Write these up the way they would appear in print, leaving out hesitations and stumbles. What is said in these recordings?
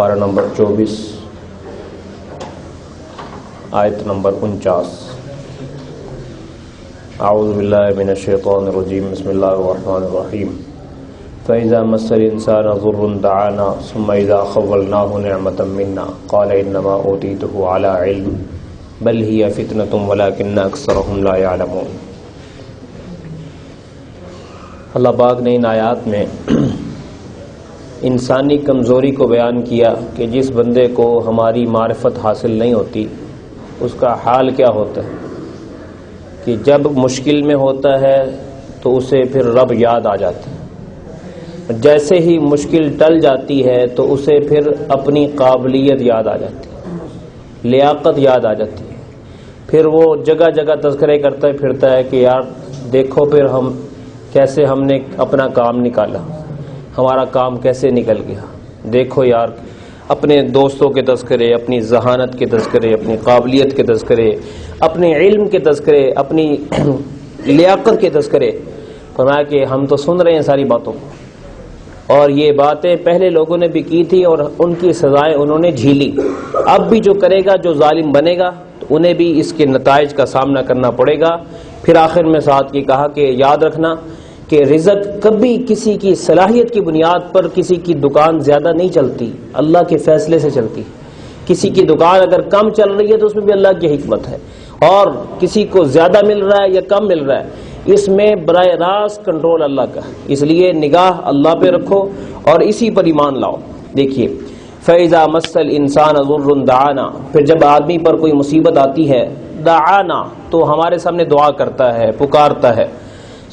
پارہ نمبر 24 آیت نمبر 49. اعوذ باللہ من الشیطان الرجیم بسم اللہ الرحمن الرحیم. فَإِذَا مَسَّ الْإِنسَانَ ضُرٌّ دَعَانَا ثُمَّ إِذَا خَوَّلْنَاهُ نِعْمَةً مِنَّا قَالَ إِنَّمَا أُوتِيتُهُ عَلَى عِلْمٍ بَلْ هِيَ فِتْنَةٌ وَلَكِنَّ أَكْثَرَهُمْ لَا يَعْلَمُونَ. اللہ پاک نے ان آیات میں انسانی کمزوری کو بیان کیا کہ جس بندے کو ہماری معرفت حاصل نہیں ہوتی اس کا حال کیا ہوتا ہے کہ جب مشکل میں ہوتا ہے تو اسے پھر رب یاد آ جاتا ہے. جیسے ہی مشکل ٹل جاتی ہے تو اسے پھر اپنی قابلیت یاد آ جاتی ہے, لیاقت یاد آ جاتی ہے. پھر وہ جگہ جگہ تذکرے کرتا پھرتا ہے کہ یار دیکھو پھر کیسے ہم نے اپنا کام نکالا, ہمارا کام کیسے نکل گیا. دیکھو یار اپنے دوستوں کے تذکرے, اپنی ذہانت کے تذکرے, اپنی قابلیت کے تذکرے, اپنے علم کے تذکرے, اپنی لیاقت کے تذکرے. فرمایا کہ ہم تو سن رہے ہیں ساری باتوں کو, اور یہ باتیں پہلے لوگوں نے بھی کی تھی اور ان کی سزائیں انہوں نے جھیلی. اب بھی جو کرے گا, جو ظالم بنے گا, تو انہیں بھی اس کے نتائج کا سامنا کرنا پڑے گا. پھر آخر میں ساتھ یہ کہا کہ یاد رکھنا کہ رزق کبھی کسی کی صلاحیت کی بنیاد پر کسی کی دکان زیادہ نہیں چلتی, اللہ کے فیصلے سے چلتی. کسی کی دکان اگر کم چل رہی ہے تو اس میں بھی اللہ کی حکمت ہے, اور کسی کو زیادہ مل رہا ہے یا کم مل رہا ہے اس میں براہ راست کنٹرول اللہ کا. اس لیے نگاہ اللہ پہ رکھو اور اسی پر ایمان لاؤ. دیکھیے فَإِذَا مَسَّ الْإِنسَانَ ضُرٌّ دَعَانَا, پھر جب آدمی پر کوئی مصیبت آتی ہے, دعانا تو ہمارے سامنے دعا کرتا ہے, پکارتا ہے.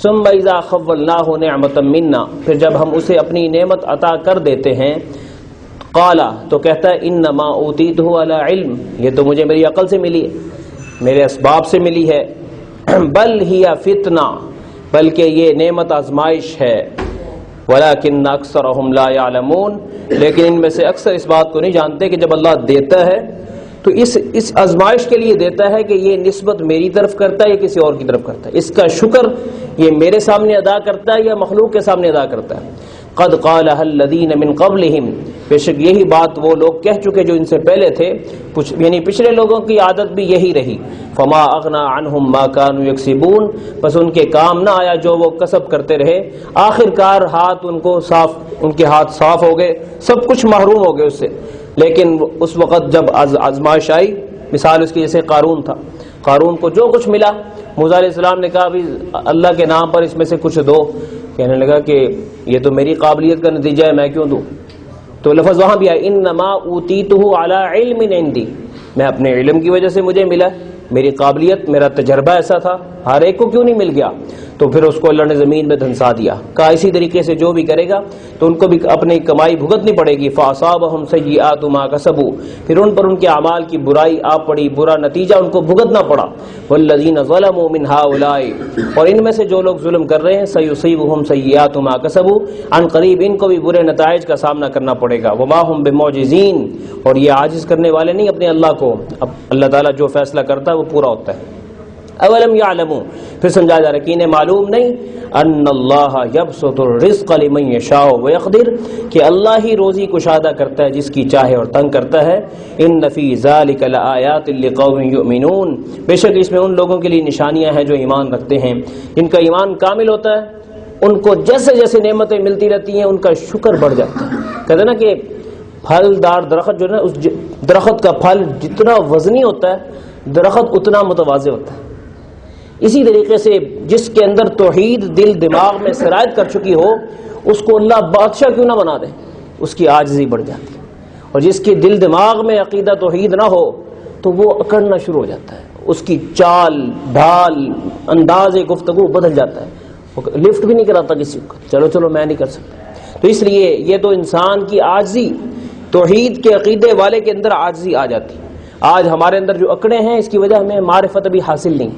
ثُمَّ إِذَا خَوَّلْنَاهُ نِعْمَةً مِنَّا, پھر جب ہم اسے اپنی نعمت عطا کر دیتے ہیں, قَالَ تو کہتا ہے إِنَّمَا أُوتِيتُهُ عَلَى عِلْمٍ, یہ تو مجھے میری عقل سے ملی ہے, میرے اسباب سے ملی ہے. بل ہی فتنہ, بلکہ یہ نعمت آزمائش ہے. ولیکن اکثرہم لا یعلمون, لیکن ان میں سے اکثر اس بات کو نہیں جانتے کہ جب اللہ دیتا ہے تو اس آزمائش کے لیے دیتا ہے کہ یہ نسبت میری طرف کرتا ہے یا کسی اور کی طرف کرتا ہے. اس کا شکر یہ میرے سامنے ادا کرتا ہے یا مخلوق کے سامنے ادا کرتا ہے. قد قالها الذین من قبلہم, بے شک یہی بات وہ لوگ کہہ چکے جو ان سے پہلے تھے, یعنی پچھلے لوگوں کی عادت بھی یہی رہی. فما اغنى عنہم ما كانوا یکسبون, بس ان کے کام نہ آیا جو وہ کسب کرتے رہے. آخر کار ان کے ہاتھ صاف ہو گئے, سب کچھ محروم ہو گئے اس سے. لیکن اس وقت جب آزمائش آئی, مثال اس کی جیسے قارون تھا, قارون کو جو کچھ ملا, موسیٰ علیہ السلام نے کہا بھی اللہ کے نام پر اس میں سے کچھ دو. کہنے لگا کہ یہ تو میری قابلیت کا نتیجہ ہے, میں کیوں دوں. تو لفظ وہاں بھی آیا انما اوتیتہ علی علم عندی, میں اپنے علم کی وجہ سے مجھے ملا, میری قابلیت, میرا تجربہ ایسا تھا. ہر ایک کو کیوں نہیں مل گیا؟ تو پھر اس کو اللہ نے زمین میں دھنسا دیا. کہا اسی طریقے سے جو بھی کرے گا تو ان کو بھی اپنی کمائی بھگتنی پڑے گی. فاصابہم سیئات ما کسبوا, پھر ان پر ان کے اعمال کی برائی آ پڑی, برا نتیجہ ان کو بھگتنا پڑا. والذین ظلموا من ہؤلاء, اور ان میں سے جو لوگ ظلم کر رہے ہیں, سیصیبہم سیئات ما کسبوا, ان قریب ان کو بھی برے نتائج کا سامنا کرنا پڑے گا. وما ہم بمعجزین, اور یہ عاجز کرنے والے نہیں اپنے اللہ کو. اب اللہ تعالیٰ جو فیصلہ کرتا ہے وہ پورا ہوتا ہے. اولم یعلموا, پھر سمجھا جا رہا ہے کہ انہیں معلوم نہیں, ان اللہ یبسط الرزق لمن یشاء ویقدر, کہ اللہ ہی روزی کشادہ کرتا ہے جس کی چاہے اور تنگ کرتا ہے. ان فی ذلک لآیات لقوم یؤمنون, بے شک اس میں ان لوگوں کے لیے نشانیاں ہیں جو ایمان رکھتے ہیں. ان کا ایمان کامل ہوتا ہے, ان کو جیسے جیسے نعمتیں ملتی رہتی ہیں ان کا شکر بڑھ جاتا ہے. کہتے ہیں نا کہ پھلدار درخت جو ہے نا, اس درخت کا پھل جتنا وزنی ہوتا ہے درخت اتنا متواضع ہوتا ہے. اسی طریقے سے جس کے اندر توحید دل دماغ میں سرایت کر چکی ہو اس کو اللہ بادشاہ کیوں نہ بنا دے, اس کی عاجزی بڑھ جاتی ہے. اور جس کے دل دماغ میں عقیدہ توحید نہ ہو تو وہ اکڑنا شروع ہو جاتا ہے, اس کی چال ڈھال انداز گفتگو بدل جاتا ہے. وہ لفٹ بھی نہیں کراتا کسی کو, چلو میں نہیں کر سکتا. تو اس لیے یہ تو انسان کی عاجزی, توحید کے عقیدے والے کے اندر عاجزی آ جاتی. آج ہمارے اندر جو اکڑے ہیں اس کی وجہ ہمیں معرفت ابھی حاصل نہیں,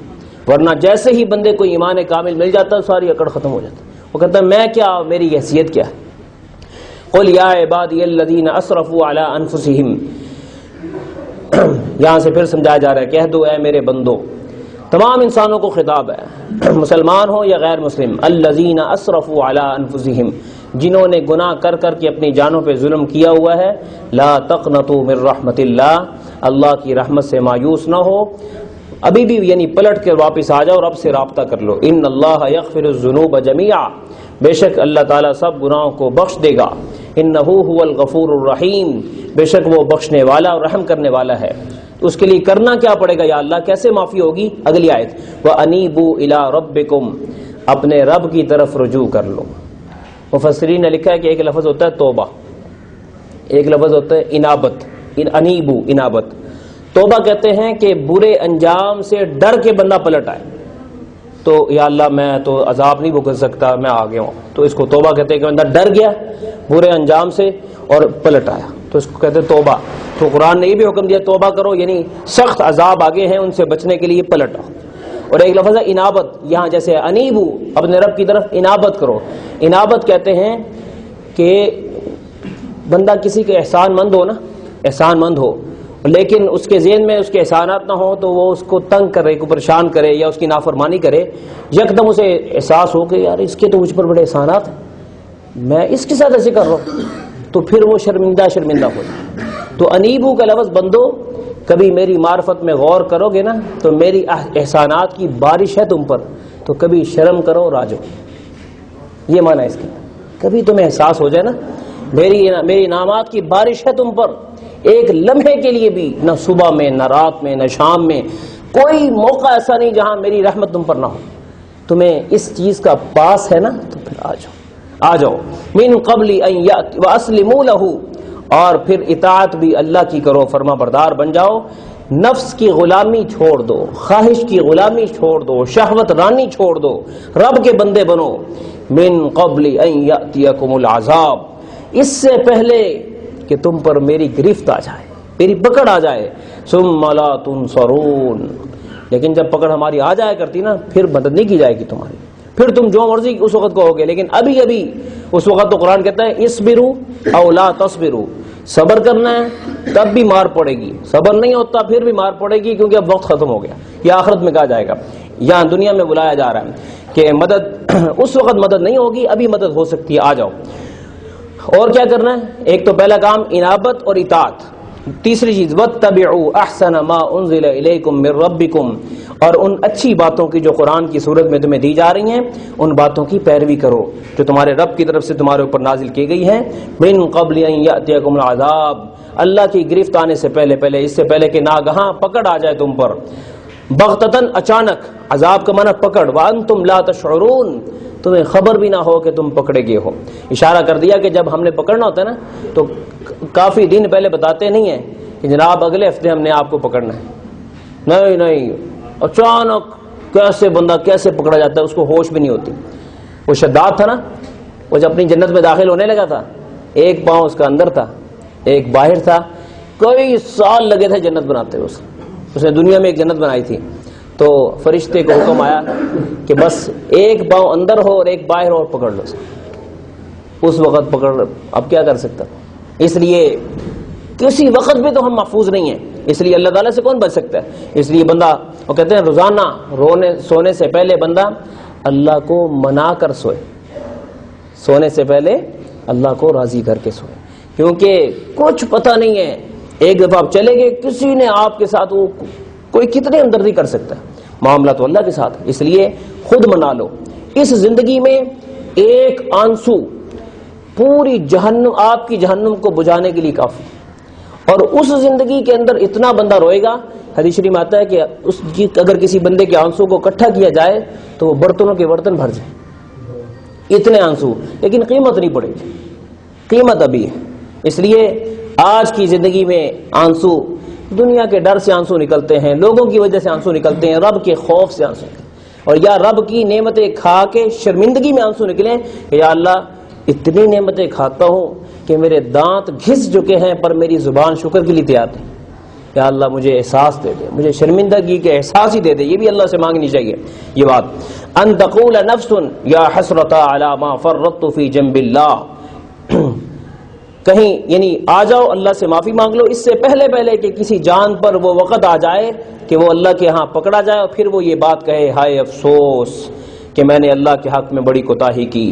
ورنہ جیسے ہی بندے کو ایمان کامل مل جاتا ہے ساری اکڑ ختم ہو جاتی. وہ کہتا ہے میں کیا, میری حیثیت کیا ہے. قل یا عبادی الذین اسرفوا علی انفسہم, یہاں سے پھر سمجھایا جا رہا ہے کہہ دو اے میرے بندو, تمام انسانوں کو خطاب ہے, مسلمان ہو یا غیر مسلم. الذین اسرفوا علی انفسہم, جنہوں نے گناہ کر کر کے اپنی جانوں پہ ظلم کیا ہوا ہے، لا تقنطوا من رحمت اللہ، اللہ کی رحمت سے مایوس نہ ہو، ابھی بھی یعنی پلٹ کر واپس آ جاؤ، رب سے رابطہ کر لو۔ ان اللہ یغفر الذنوب جميعا، بے شک اللہ تعالیٰ سب گناہوں کو بخش دے گا، انہ هو الغفور الرحیم، بے شک وہ بخشنے والا اور رحم کرنے والا ہے۔ اس کے لیے کرنا کیا پڑے گا؟ یا اللہ کیسے معافی ہوگی؟ اگلی آیت، وَأَنِيبُوا إِلَىٰ رَبِّكُمْ، اپنے رب کی طرف رجوع کر لو۔ مفسرین نے لکھا ہے کہ ایک لفظ ہوتا ہے توبہ، ایک لفظ ہوتا ہے انابت، انیبو انابت۔ توبہ کہتے ہیں کہ برے انجام سے ڈر کے بندہ پلٹ آئے، تو یا اللہ میں تو عذاب نہیں بھگت سکتا، میں آ گیا ہوں، تو اس کو توبہ کہتے ہیں کہ بندہ ڈر گیا برے انجام سے اور پلٹ آیا، تو اس کو کہتے ہیں توبہ۔ تو قرآن نے یہ بھی حکم دیا توبہ کرو، یعنی سخت عذاب آگے ہیں ان سے بچنے کے لیے پلٹ آؤ۔ اور ایک لفظ ہے انابت، یہاں جیسے انیبو، اپنے رب کی طرف انابت کرو۔ انابت کہتے ہیں کہ بندہ کسی کے احسان مند ہو نا، احسان مند ہو، لیکن اس کے ذہن میں اس کے احسانات نہ ہوں، تو وہ اس کو تنگ کرے، کو پریشان کرے یا اس کی نافرمانی کرے، یکدم اسے احساس ہو کہ یار اس کے تو مجھ پر بڑے احسانات ہیں، میں اس کے ساتھ ایسے کر رہا ہوں، تو پھر وہ شرمندہ ہو جائے۔ تو انیبو کا لفظ بندو، کبھی میری معرفت میں غور کرو گے نا تو میری احسانات کی بارش ہے تم پر، تو کبھی شرم کرو اور آ جاؤ، یہ معنی ہے اس کا۔ کبھی تمہیں احساس ہو جائے نا میری انعامات کی بارش ہے تم پر، ایک لمحے کے لیے بھی، نہ صبح میں نہ رات میں نہ شام میں، کوئی موقع ایسا نہیں جہاں میری رحمت تم پر نہ ہو، تمہیں اس چیز کا پاس ہے نا، تو پھر آ جاؤ۔ من قبل ان یأتی واسلموا لہ، اور پھر اطاعت بھی اللہ کی کرو، فرما بردار بن جاؤ، نفس کی غلامی چھوڑ دو، خواہش کی غلامی چھوڑ دو، شہوت رانی چھوڑ دو، رب کے بندے بنو۔ من قبل ان یأتیکم العذاب، اس سے پہلے کہ تم پر میری گرفت آ جائے، میری پکڑ آ جائے، ثم لا تنصرون، لیکن جب پکڑ ہماری آ جائے کرتی نا پھر مدد نہیں کی جائے گی تمہاری، پھر تم جو مرضی اس وقت کہو گے، لیکن ابھی اس وقت تو قرآن کہتا ہے اسبروا او لا تصبروا، صبر کرنا ہے تب بھی مار پڑے گی، صبر نہیں ہوتا پھر بھی مار پڑے گی، کیونکہ اب وقت ختم ہو گیا، یہ آخرت میں کہا جائے گا، یہاں دنیا میں بلایا جا رہا ہے کہ مدد اس وقت مدد نہیں ہوگی، ابھی مدد ہو سکتی ہے، آ جاؤ۔ اور کیا کرنا ہے؟ ایک تو پہلا کام انابت اور اطاعت، تیسری چیز واتبعوا احسن ما انزل الیکم من ربکم، اور ان اچھی باتوں کی جو قرآن کی صورت میں تمہیں دی جا رہی ہیں ان باتوں کی پیروی کرو جو تمہارے رب کی طرف سے تمہارے اوپر نازل کی گئی ہیں۔ من قبل ان یأتیکم العذاب، اللہ کی گرفت آنے سے پہلے، اس سے پہلے کہ ناگہاں پکڑ آ جائے تم پر، بغتتاً اچانک، عذاب کا معنی پکڑ، وانتم لا تشعرون، تمہیں خبر بھی نہ ہو کہ تم پکڑے گئے ہو۔ اشارہ کر دیا کہ جب ہم نے پکڑنا ہوتا ہے نا تو کافی دن پہلے بتاتے نہیں ہیں کہ جناب اگلے ہفتے ہم نے آپ کو پکڑنا ہے، نہیں، اچانک کیسے بندہ کیسے پکڑا جاتا ہے، اس کو ہوش بھی نہیں ہوتی۔ وہ شداد تھا نا، وہ جب اپنی جنت میں داخل ہونے لگا تھا، ایک پاؤں اس کا اندر تھا ایک باہر تھا، کئی سال لگے تھے جنت بناتے ہوئے، اس نے دنیا میں ایک جنت بنائی تھی، تو فرشتے کو حکم آیا کہ بس ایک پاؤں اندر ہو اور ایک باہر ہو اور پکڑ لو، اس وقت پکڑ، اب کیا کر سکتا۔ اس لیے کسی وقت بھی تو ہم محفوظ نہیں ہیں، اس لیے اللہ تعالیٰ سے کون بچ سکتا ہے۔ اس لیے بندہ، وہ کہتے ہیں روزانہ سونے سے پہلے بندہ اللہ کو منا کر سونے سے پہلے اللہ کو راضی کر کے سوئے، کیونکہ کچھ پتہ نہیں ہے، ایک دفعہ آپ چلے گئے، کسی نے آپ کے ساتھ وہ کوئی کتنے ہمدردی کر سکتا ہے، معاملہ تو اللہ کے ساتھ، اس لیے خود منا لو۔ اس زندگی میں ایک آنسو پوری جہنم، آپ کی جہنم کو بجھانے کے لیے کافی، اور اس زندگی کے اندر اتنا بندہ روئے گا، حدیث شریف میں آتا ہے کہ اگر کسی بندے کے آنسو کو اکٹھا کیا جائے تو وہ برتنوں کے برتن بھر جائیں، اتنے آنسو، لیکن قیمت نہیں پڑے گی، قیمت ابھی ہے۔ اس لیے آج کی زندگی میں آنسو، دنیا کے ڈر سے آنسو نکلتے ہیں، لوگوں کی وجہ سے آنسو نکلتے ہیں، رب کے خوف سے آنسو نکلتے ہیں، اور یا رب کی نعمتیں کھا کے شرمندگی میں آنسو نکلیں کہ یا اللہ اتنی نعمتیں کھاتا ہوں کہ میرے دانت گھس چکے ہیں پر میری زبان شکر کے لیے تیار ہے، یا اللہ مجھے احساس دے دے، مجھے شرمندگی کے احساس ہی دے دے، یہ بھی اللہ سے مانگنی چاہیے یہ بات۔ ان تقول نفس یا حسرۃ علی ما فرطت فی جنب اللہ، کہیں یعنی آ جاؤ اللہ سے معافی مانگ لو اس سے پہلے کہ کسی جان پر وہ وقت آ جائے کہ وہ اللہ کے ہاں پکڑا جائے اور پھر وہ یہ بات کہے ہائے افسوس کہ میں نے اللہ کے حق میں بڑی کوتاہی کی۔